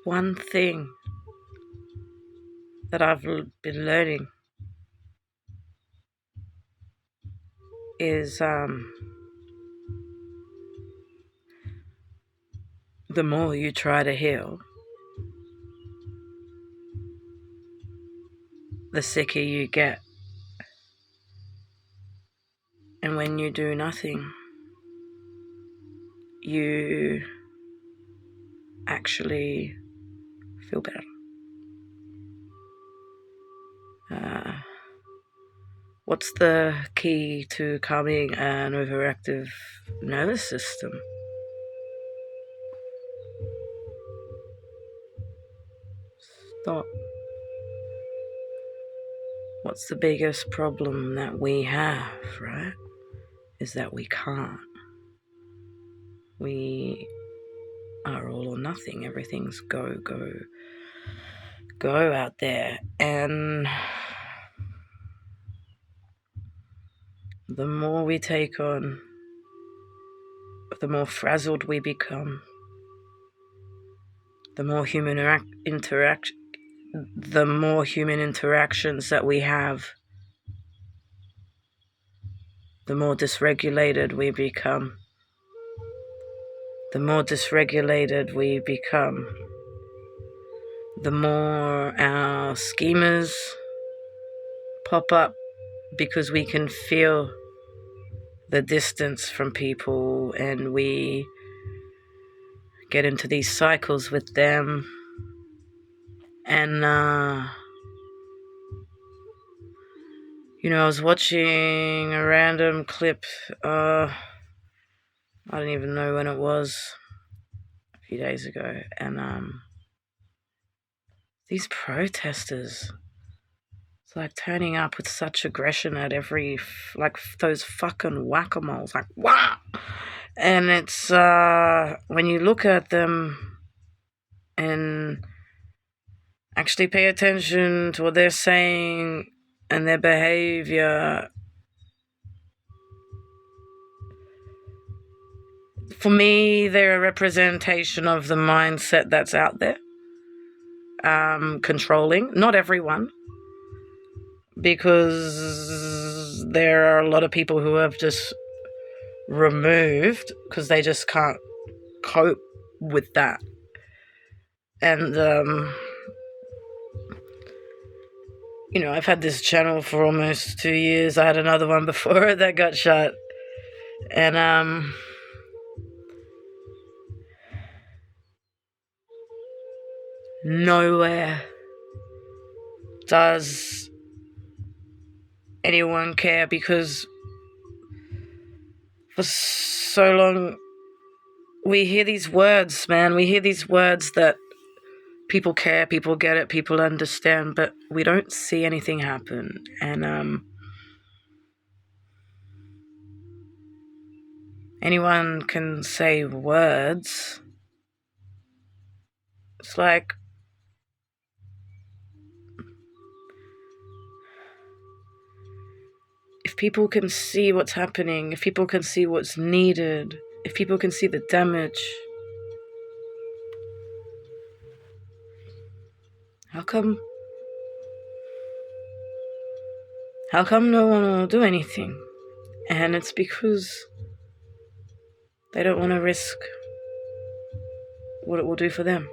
one thing that I've been learning is the more you try to heal, the sicker you get. And when you do nothing, you actually feel better. What's the key to calming an overactive nervous system? Stop. What's the biggest problem that we have, right? Is that we can't. We are all or nothing. Everything's go, go, go out there. And the more we take on, the more frazzled we become. The more human interactions that we have, the more dysregulated we become. The more dysregulated we become, the more our schemas pop up, because we can feel the distance from people and we get into these cycles with them. And I was watching a random clip, I don't even know when it was, a few days ago, and these protesters, it's like turning up with such aggression at every, like those fucking whack-a-moles, like wow. And it's when you look at them and actually pay attention to what they're saying and their behavior, for me, they're a representation of the mindset that's out there, controlling. Not everyone, because there are a lot of people who have just removed because they just can't cope with that. And I've had this channel for almost 2 years. I had another one before that got shut. And nowhere does anyone care, because for so long we hear these words, man. We hear these words that people care, people get it, people understand, but we don't see anything happen. And anyone can say words. It's like, if people can see what's happening, if people can see what's needed, if people can see the damage, how come no one will do anything? And it's because they don't want to risk what it will do for them.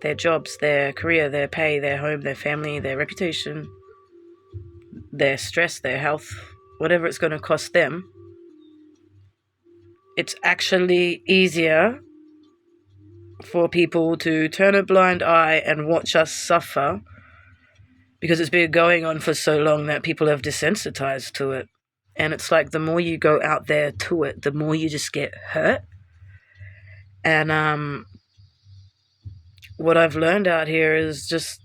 Their jobs, their career, their pay, their home, their family, their reputation, their stress, their health, whatever it's going to cost them. It's actually easier for people to turn a blind eye and watch us suffer, because it's been going on for so long that people have desensitized to it. And it's like, the more you go out there to it, the more you just get hurt. And what I've learned out here is just,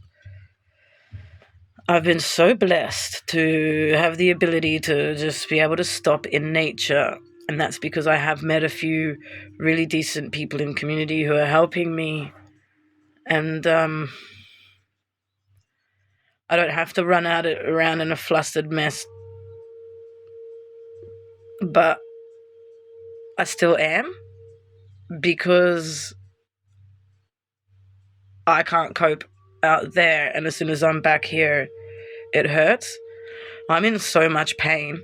I've been so blessed to have the ability to just be able to stop in nature. And that's because I have met a few really decent people in community who are helping me. And I don't have to run around in a flustered mess. But I still am, because I can't cope out there, and as soon as I'm back here, it hurts. I'm in so much pain,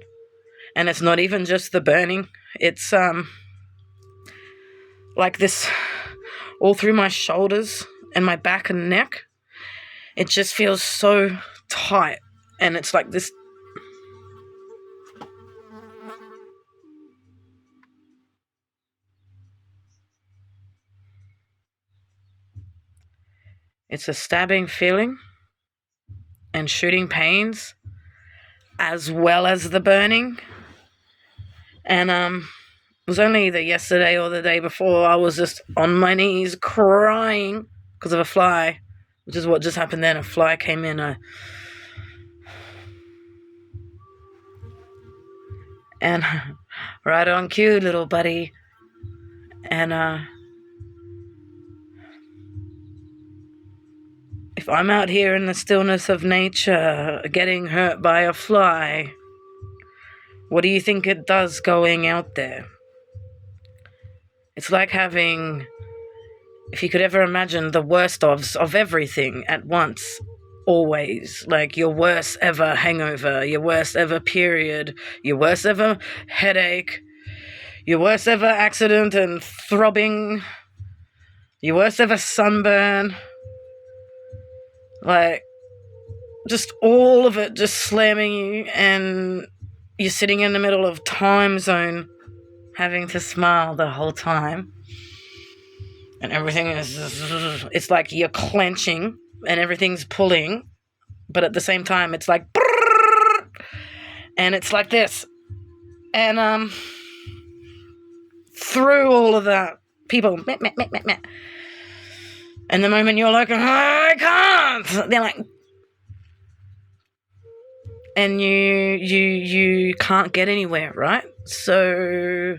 and it's not even just the burning. It's like this all through my shoulders and my back and neck. It just feels so tight, and it's like this. It's a stabbing feeling and shooting pains, as well as the burning. And it was only either yesterday or the day before I was just on my knees crying because of a fly, which is what just happened then. A fly came in. And right on cue, little buddy. And if I'm out here in the stillness of nature getting hurt by a fly, what do you think it does going out there? It's like having, if you could ever imagine, the worst of everything at once, always. Like your worst ever hangover, your worst ever period, your worst ever headache, your worst ever accident and throbbing, your worst ever sunburn. Like, just all of it just slamming you, and you're sitting in the middle of time zone having to smile the whole time. And everything is, it's like you're clenching and everything's pulling, but at the same time it's like, and it's like this. And through all of that, people, meh, meh, meh, meh, meh. And the moment you're like, I can't, they're like, and you can't get anywhere, right? So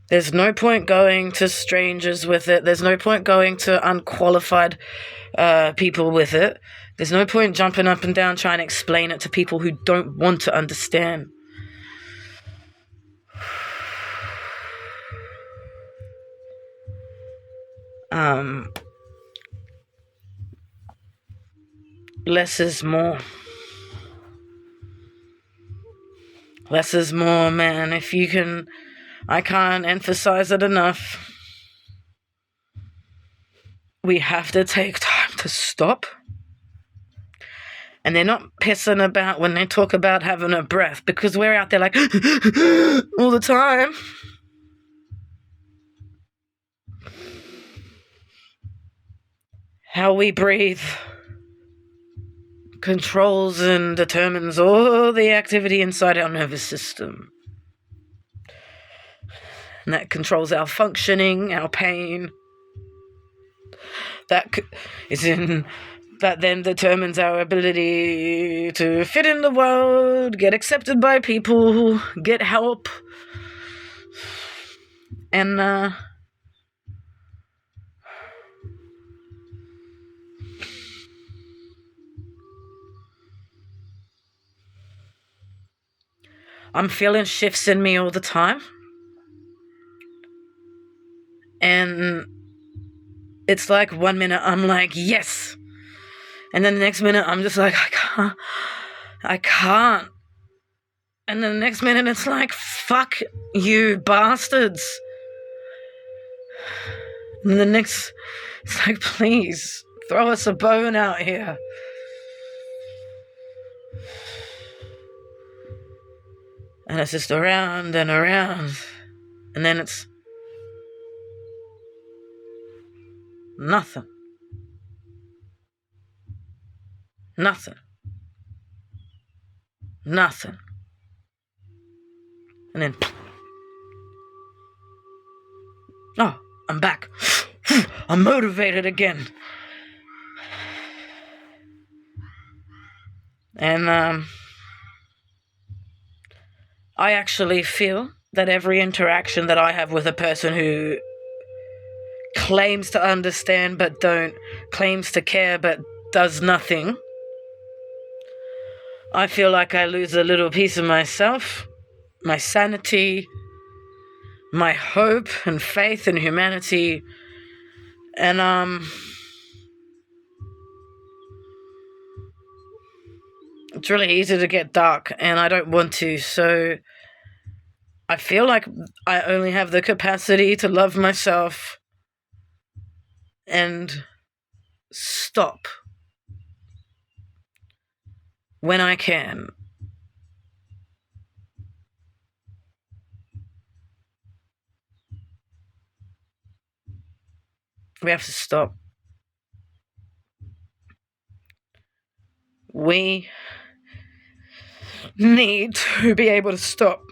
there's no point going to strangers with it. There's no point going to unqualified people with it. There's no point jumping up and down trying to explain it to people who don't want to understand. Less is more. Less is more, man. If you can, I can't emphasize it enough. We have to take time to stop. And they're not pissing about when they talk about having a breath, because we're out there like all the time. How we breathe controls and determines all the activity inside our nervous system. And that controls our functioning, our pain. That then determines our ability to fit in the world, get accepted by people, get help. And I'm feeling shifts in me all the time. And it's like 1 minute I'm like, yes. And then the next minute I'm just like, I can't. And then the next minute it's like, fuck you bastards. And the next, it's like, please, throw us a bone out here. And it's just around and around. And then it's nothing. Nothing. Nothing. And then, oh, I'm back. I'm motivated again. And I actually feel that every interaction that I have with a person who claims to understand but don't, claims to care but does nothing, I feel like I lose a little piece of myself, my sanity, my hope and faith in humanity. And It's really easy to get dark, and I don't want to, so I feel like I only have the capacity to love myself and stop when I can. We have to stop. We need to be able to stop.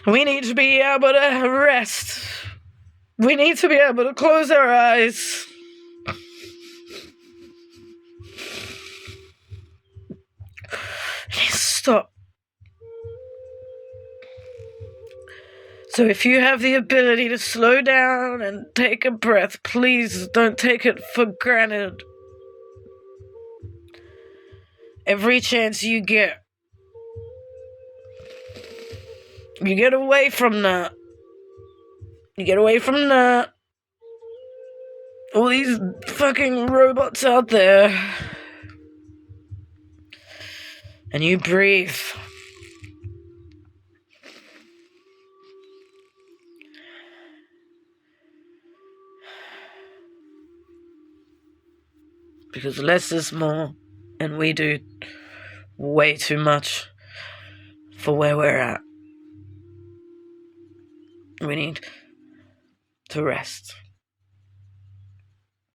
We need to be able to rest. We need to be able to close our eyes. Stop. So if you have the ability to slow down and take a breath, please don't take it for granted. Every chance you get away from that. You get away from that. All these fucking robots out there. And you breathe. Because less is more, and we do way too much for where we're at. We need to rest.